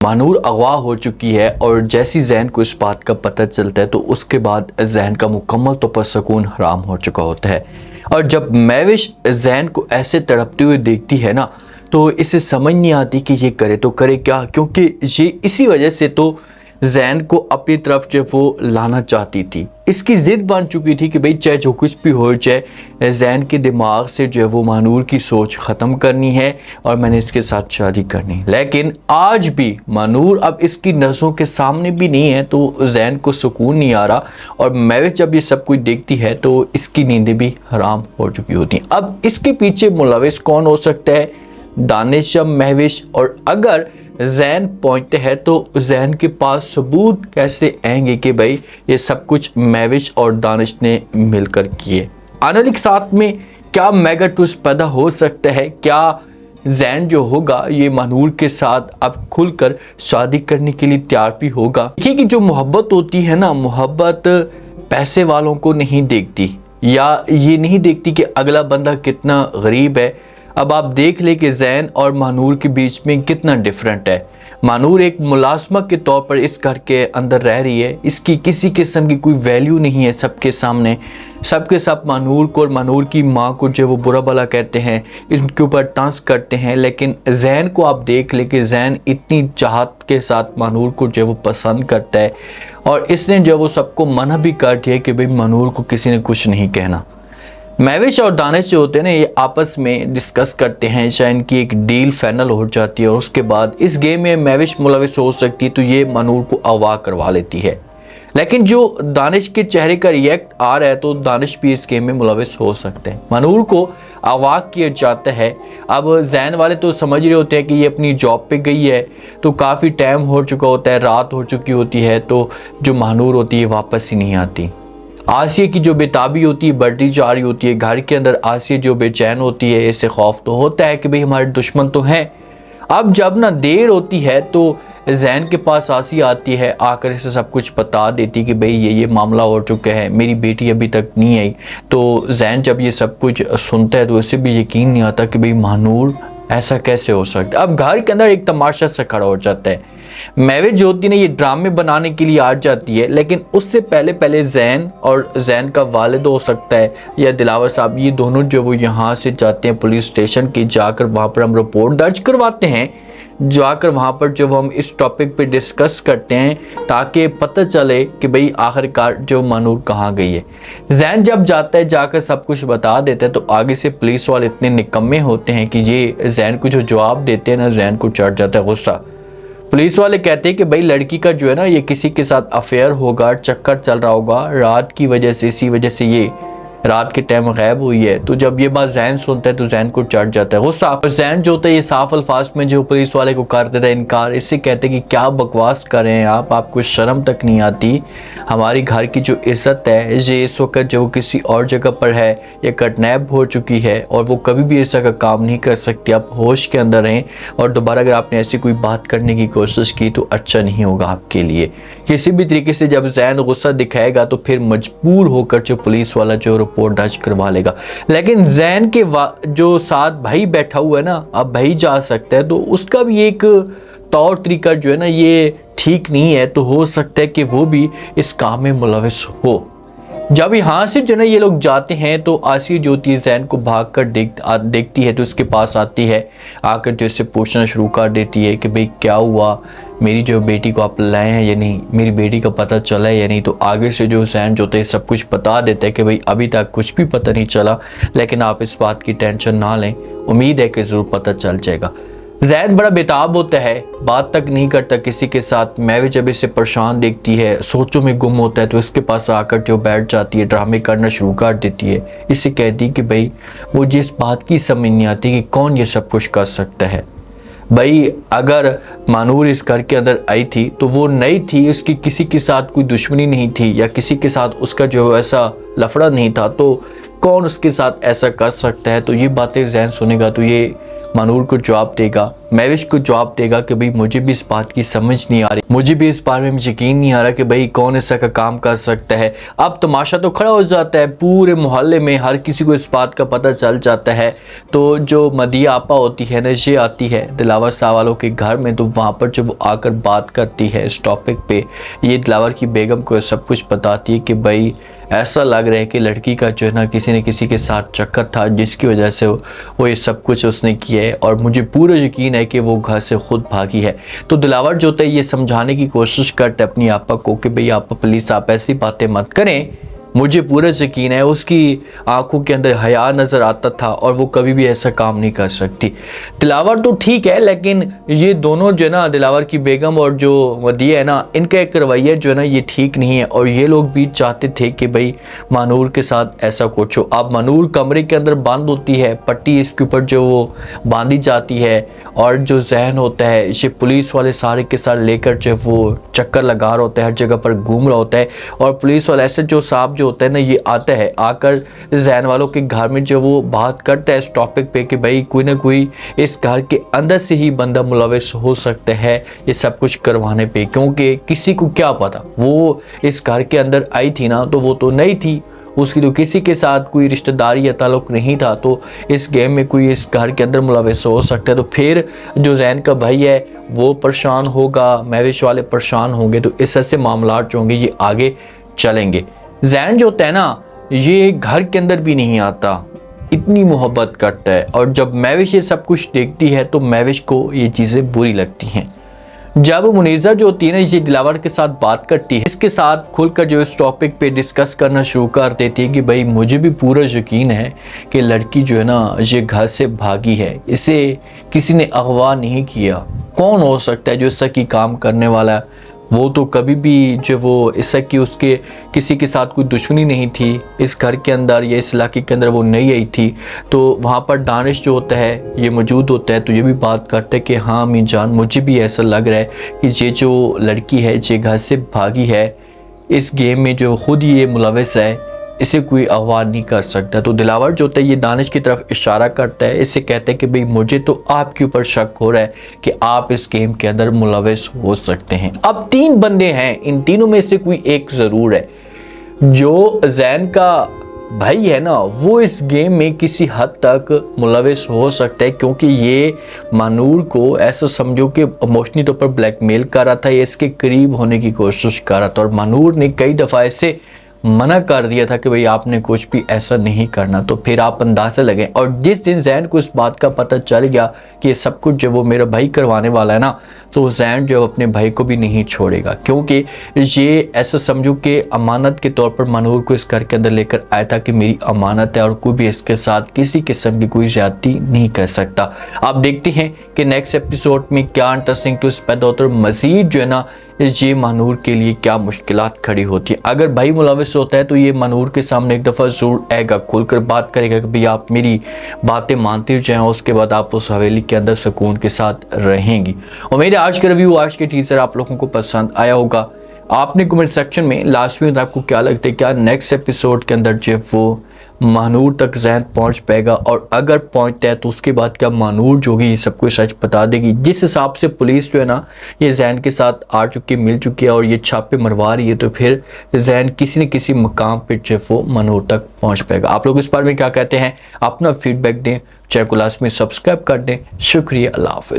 मानूर अगवा हो चुकी है और जैसी जैन को इस बात का पता चलता है तो उसके बाद जैन का मुकम्मल तौर पर सुकून हराम हो चुका होता है। और जब महविश जैन को ऐसे तड़पते हुए देखती है ना तो इसे समझ नहीं आती कि ये करे तो करे क्या, क्योंकि ये इसी वजह से तो जैन को अपनी तरफ जो वो लाना चाहती थी। इसकी ज़िद बन चुकी थी कि भाई चाहे जो कुछ भी हो जाए जैन के दिमाग से जो है वो मानूर की सोच ख़त्म करनी है और मैंने इसके साथ शादी करनी है। लेकिन आज भी मानूर अब इसकी नज़रों के सामने भी नहीं है तो जैन को सुकून नहीं आ रहा और महविश जब ये सब कुछ देखती है तो इसकी नींदें भी हराम हो चुकी होती हैं। अब इसके पीछे मुलविस कौन हो सकता है? दानिश या महविश? और अगर जैन पहुंचते हैं तो जैन के पास सबूत कैसे आएंगे कि भाई ये सब कुछ महविश और दानिश ने मिलकर किए? आने वाले साथ में क्या मेगा ट्विस्ट पैदा हो सकता है? क्या जैन जो होगा ये मानूर के साथ अब खुलकर शादी करने के लिए तैयार भी होगा? देखिए कि जो मोहब्बत होती है ना, मोहब्बत पैसे वालों को नहीं देखती या ये नहीं देखती कि अगला बंदा कितना गरीब है। अब आप देख ले कि जैन और मानूर के बीच में कितना डिफरेंट है। मानूर एक मुलाजमा के तौर पर इस घर के अंदर रह रही है, इसकी किसी किस्म की कोई वैल्यू नहीं है सबके सामने। सबके सब मानूर को और मानूर की माँ को जो वो बुरा भला कहते हैं, इनके ऊपर तंज करते हैं। लेकिन जैन को आप देख ले कि जैन इतनी चाहत के साथ मानूर को जो वो पसंद करता है और इसने जो वो सबको मना भी कर दिया कि भाई मानूर को किसी ने कुछ नहीं कहना। महविश और दानिश जो होते हैं ना ये आपस में डिस्कस करते हैं, शायद इनकी एक डील फाइनल हो जाती है और उसके बाद इस गेम में महविश मुलविस हो सकती है तो ये मानूर को अगवा करवा लेती है। लेकिन जो दानिश के चेहरे का रिएक्ट आ रहा है तो दानिश भी इस गेम में मुलविस हो सकते हैं। मानूर को अगवा किया जाता है। अब जैन वाले तो समझ रहे होते हैं कि ये अपनी जॉब पे गई है तो काफ़ी टाइम हो चुका होता है, रात हो चुकी होती है, तो जो मानूर होती है वापस ही नहीं आती। आसिया की जो बेताबी होती है बढ़ती जा रही होती है। घर के अंदर आसिया जो बेचैन होती है, इससे खौफ तो होता है कि भाई हमारे दुश्मन तो हैं। अब जब ना देर होती है तो जैन के पास आसिया आती है, आकर इसे सब कुछ बता देती कि भाई ये मामला हो चुका है, मेरी बेटी अभी तक नहीं आई। तो जैन जब ये सब कुछ सुनता है तो उसे भी यकीन नहीं आता कि भाई मानूर ऐसा कैसे हो सकता है। अब घर के अंदर एक तमाशा सा खड़ा हो जाता है। महविश जो होती है ना ये ड्रामे बनाने के लिए आ जाती है, लेकिन उससे पहले जैन और जैन का वालिद हो सकता है या दिलावर साहब, ये दोनों जो वो यहाँ से जाते हैं पुलिस स्टेशन की, जाकर वहाँ पर हम रिपोर्ट दर्ज करवाते हैं। जाकर वहाँ पर जो हम इस टॉपिक पे डिस्कस करते हैं ताकि पता चले कि भाई आखिरकार जो मानूर कहाँ गई है। जैन जब जाता है जाकर सब कुछ बता देता है तो आगे से पुलिस वाले इतने निकम्मे होते हैं कि ये जैन को जो जवाब देते हैं ना जैन को चढ़ जाता है गुस्सा। पुलिस वाले कहते हैं कि भाई लड़की का जो है ना ये किसी के साथ अफेयर होगा, चक्कर चल रहा होगा, रात की वजह से, इसी वजह से ये रात के टाइम गायब हुई है। तो जब ये बात जैन सुनता है तो जैन को चढ़ जाता है गुस्सा। और जैन जो होता है ये साफ अल्फाज में जो पुलिस वाले को कर देता है इनकार, इससे कहते हैं कि क्या बकवास कर रहे हैं आप, आपको शर्म तक नहीं आती। हमारी घर की जो इज्जत है ये इस वक्त जो किसी और जगह पर है, ये किडनैप हो चुकी है और वो कभी भी ऐसा का काम नहीं कर सकती। आप होश के अंदर रहें और दोबारा अगर आपने ऐसी कोई बात करने की कोशिश की तो अच्छा नहीं होगा आपके लिए। किसी भी तरीके से जब जैन गुस्सा दिखाएगा तो फिर मजबूर होकर जो पुलिस वाला जो रिपोर्ट दर्ज करवा लेगा। लेकिन जैन के जो साथ भाई बैठा हुआ है ना, अब भाई जा सकता है तो उसका भी एक तौर तरीका जो है ना ये ठीक नहीं है। तो हो सकता है कि वो भी इस काम में मुलविस हो। जब यहाँ से जो ना ये लोग जाते हैं तो आसिया जो होती है जैन को भाग कर देखती है तो उसके पास आती है, आकर जो इससे पूछना शुरू कर देती है कि भाई क्या हुआ, मेरी जो बेटी को आप लाए हैं या नहीं, मेरी बेटी का पता चला है या नहीं। तो आगे से जो जैन जो होता है सब कुछ बता देता है कि भाई अभी तक कुछ भी पता नहीं चला, लेकिन आप इस बात की टेंशन ना लें, उम्मीद है कि ज़रूर पता चल जाएगा। जैन बड़ा बेताब होता है, बात तक नहीं करता किसी के साथ। महविश जब इसे परेशान देखती है, सोचों में गुम होता है तो इसके पास आकर जो बैठ जाती है, ड्रामे करना शुरू कर देती है। इसे कहती कि भाई वो जिस बात की समझ नहीं आती कि कौन ये सब कुछ कर सकता है। भाई अगर मानूर इस घर के अंदर आई थी तो वो नई थी, उसकी किसी के साथ कोई दुश्मनी नहीं थी या किसी के साथ उसका जो ऐसा लफड़ा नहीं था, तो कौन उसके साथ ऐसा कर सकता है। तो ये बातें जैन सुनेगा तो ये मानूर को जवाब देगा, महविश को जवाब देगा कि भाई मुझे भी इस बात की समझ नहीं आ रही, मुझे भी इस बारे में यकीन नहीं आ रहा कि भाई कौन ऐसा का काम कर सकता है। अब तमाशा तो खड़ा हो जाता है, पूरे मोहल्ले में हर किसी को इस बात का पता चल जाता है। तो जो मदिया आपा होती है ना ये आती है दिलावर साहब वालों के घर में, तो वहाँ पर जब वो आकर बात करती है इस टॉपिक पे, ये दिलावर की बेगम को सब कुछ बताती है कि भाई ऐसा लग रहा है कि लड़की का जो है ना किसी न किसी के साथ चक्कर था, जिसकी वजह से वो ये सब कुछ उसने किया है और मुझे पूरा यकीन है कि वो घर से खुद भागी है। तो दिलावर जो होता है ये समझाने की कोशिश करता है अपनी आपा को कि भाई आपा प्लीज़ आप ऐसी बातें मत करें, मुझे पूरा यकीन है उसकी आंखों के अंदर हया नज़र आता था और वो कभी भी ऐसा काम नहीं कर सकती। दिलावर तो ठीक है, लेकिन ये दोनों जो है ना दिलावर की बेगम और जो मदिया है ना, इनका एक रवैया जो है ना ये ठीक नहीं है और ये लोग भी चाहते थे कि भाई मानूर के साथ ऐसा कुछ हो। अब मानूर कमरे के अंदर बंद होती है, पट्टी इसके ऊपर जो वो बांधी जाती है और जो जहन होता है इसे पुलिस वाले सारे के साथ लेकर जो वो चक्कर लगा रहा होता है, हर जगह पर घूम रहा होता है और पुलिस वाले ऐसे जो साहब जो होता है ना ये आता है, आकर जहन वालों के घर में जो वो बात करता है इस टॉपिक पे कि भाई कोई ना कोई इस घर के अंदर से ही बंदा मुलविस हो सकता है ये सब कुछ करवाने पे, क्योंकि किसी को क्या पता वो इस घर के अंदर आई थी ना तो वो तो नहीं थी, उसकी तो किसी के साथ कोई रिश्तेदारी या ताल्लुक नहीं था, तो इस गेम में कोई इस घर के अंदर मुलविस हो सकता है। तो फिर जो जैन का भाई है वो परेशान होगा, महविश वाले परेशान होंगे, तो इस ऐसे मामला जो होंगे ये आगे चलेंगे। जैन जो होता है ना ये घर के अंदर भी नहीं आता, इतनी मोहब्बत करता है और जब महविश ये सब कुछ देखती है तो महविश को ये चीज़ें बुरी लगती हैं। जब मुनीज़ा जो होती है ना ये दिलावर के साथ बात करती है, इसके साथ खुलकर जो इस टॉपिक पे डिस्कस करना शुरू कर देती है कि भाई मुझे भी पूरा यकीन है कि लड़की जो है ना ये घर से भागी है, इसे किसी ने अगवा नहीं किया। कौन हो सकता है जो इसका की काम करने वाला है? वो तो कभी भी जो वो इसका की उसके किसी के साथ कोई दुश्मनी नहीं थी, इस घर के अंदर या इस इलाके के अंदर वो नहीं आई थी, तो वहाँ पर दानिश जो होता है ये मौजूद होता है, तो ये भी बात करते हैं कि हाँ अम्मी जान मुझे भी ऐसा लग रहा है कि ये जो लड़की है ये घर से भागी है, इस गेम में जो खुद ये मुलविस है इसे कोई अगवा नहीं कर सकता। तो दिलावर जो होता है ये दानिश की तरफ इशारा करता है, इससे कहते हैं कि भाई मुझे तो आपके ऊपर शक हो रहा है कि आप इस गेम के अंदर मुलविस हो सकते हैं। अब 3 बंदे हैं, इन तीनों में से कोई एक ज़रूर है। जो जैन का भाई है ना वो इस गेम में किसी हद तक मुलविस हो सकता है, क्योंकि ये मानूर को ऐसा समझो कि इमोशनली तौर पर ब्लैकमेल कर रहा था, ये इसके करीब होने की कोशिश कर रहा था और मानूर ने कई दफ़ा इसे मना कर दिया था कि भाई आपने कुछ भी ऐसा नहीं करना। तो फिर आप अंदाज़ा लगें, और जिस दिन जैन को इस बात का पता चल गया कि ये सब कुछ जो वो मेरा भाई करवाने वाला है ना, तो जैन जो अपने भाई को भी नहीं छोड़ेगा, क्योंकि ये ऐसा समझो कि अमानत के तौर पर मानूर को इस घर के अंदर लेकर आया था कि मेरी अमानत है और कोई भी इसके साथ किसी किस्म की कोई ज्यादती नहीं कर सकता। आप देखते हैं कि नेक्स्ट एपिसोड में क्या इंटरेस्टिंग ट्विस्ट पैदा होता है और मजीद जो है ना ये मानूर के लिए क्या मुश्किलात खड़ी होती है। अगर भाई मुलविस होता है तो ये मानूर के सामने एक दफ़ा ज़रूर आएगा, खुलकर बात करेगा कि भाई आप मेरी बातें मानते जाएं, उसके बाद आप उस हवेली के अंदर सुकून के साथ रहेंगी। और मेरे आज का रिव्यू, आज के टीजर आप लोगों को पसंद आया होगा। आपने कमेंट सेक्शन में लास्ट में आपको क्या लगता है, क्या नेक्स्ट एपिसोड के अंदर जो वो मानूर तक जैन पहुंच पाएगा, और अगर पहुंचता है तो उसके बाद क्या मानूर जो है सब कुछ सच बता देगी। जिस हिसाब से पुलिस जो है ना ये जैन के साथ आ चुकी मिल चुकी है और ये छापे मरवा रही है, तो फिर जैन किसी न किसी मकाम पर जो वो मानूर तक पहुंच पाएगा। आप लोग इस बारे में क्या कहते हैं, अपना फीडबैक दें, चैनल को लास्ट में सब्सक्राइब कर दें। शुक्रिया, अल्लाह हाफिज़।